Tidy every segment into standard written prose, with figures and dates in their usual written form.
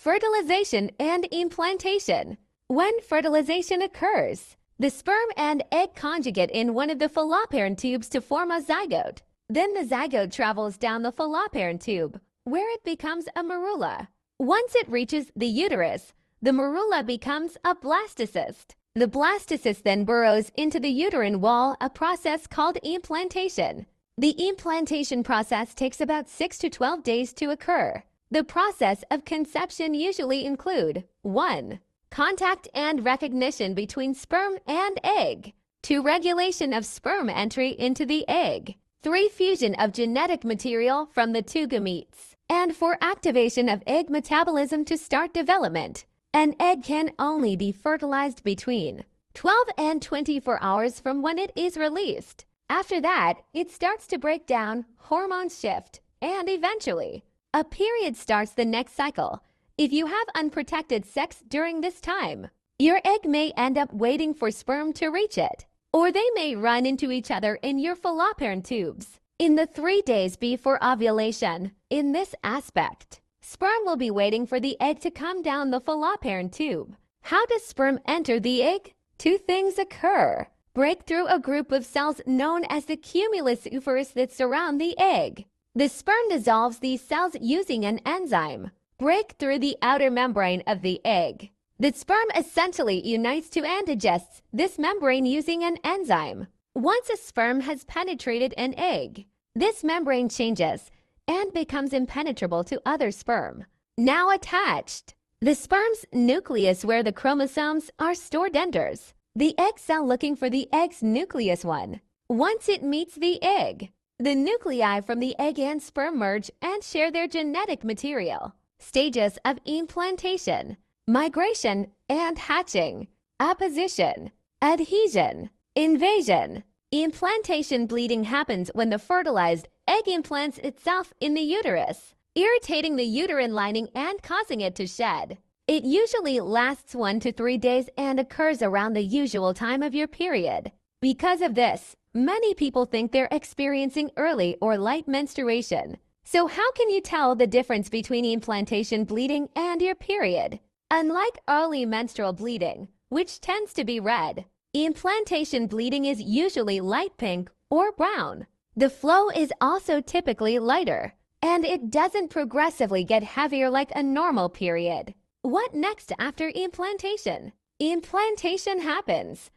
Fertilization and implantation. When fertilization occurs, the sperm and egg conjugate in one of the fallopian tubes to form a zygote. Then the zygote travels down the fallopian tube, where it becomes a morula. Once it reaches the uterus, the morula becomes a blastocyst. The blastocyst then burrows into the uterine wall, a process called implantation. The implantation process takes about 6 to 12 days to occur. The process of conception usually include 1. Contact and recognition between sperm and egg. 2. Regulation of sperm entry into the egg. 3. Fusion of genetic material from the two gametes. And 4. Activation of egg metabolism to start development. An egg can only be fertilized between 12 and 24 hours from when it is released. After that, it starts to break down, hormones shift, and eventually, a period starts the next cycle. If you have unprotected sex during this time, your egg may end up waiting for sperm to reach it, or they may run into each other in your fallopian tubes. In the 3 days before ovulation, in this aspect, sperm will be waiting for the egg to come down the fallopian tube. How does sperm enter the egg? 2 things occur. Break through a group of cells known as the cumulus oephorus that surround the egg. The sperm dissolves these cells using an enzyme. Break through the outer membrane of the egg. The sperm essentially unites to and digests this membrane using an enzyme. Once a sperm has penetrated an egg, this membrane changes and becomes impenetrable to other sperm. Now attached, the sperm's nucleus where the chromosomes are stored enters. The egg cell looking for the egg's nucleus one. Once it meets the egg, the nuclei from the egg and sperm merge and share their genetic material. Stages of implantation: migration and hatching, apposition, adhesion, invasion. Implantation bleeding happens when the fertilized egg implants itself in the uterus, irritating the uterine lining and causing it to shed. It usually lasts 1 to 3 days and occurs around the usual time of your period. Because of this, many people think they're experiencing early or light menstruation. So how can you tell the difference between implantation bleeding and your period? Unlike early menstrual bleeding, which tends to be red, implantation bleeding is usually light pink or brown. The flow is also typically lighter, and it doesn't progressively get heavier like a normal period. What next after implantation? Implantation happens.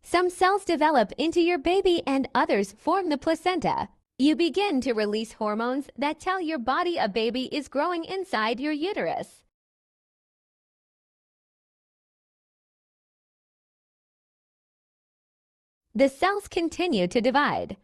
Some cells develop into your baby and others form the placenta. You begin to release hormones that tell your body a baby is growing inside your uterus. The cells continue to divide.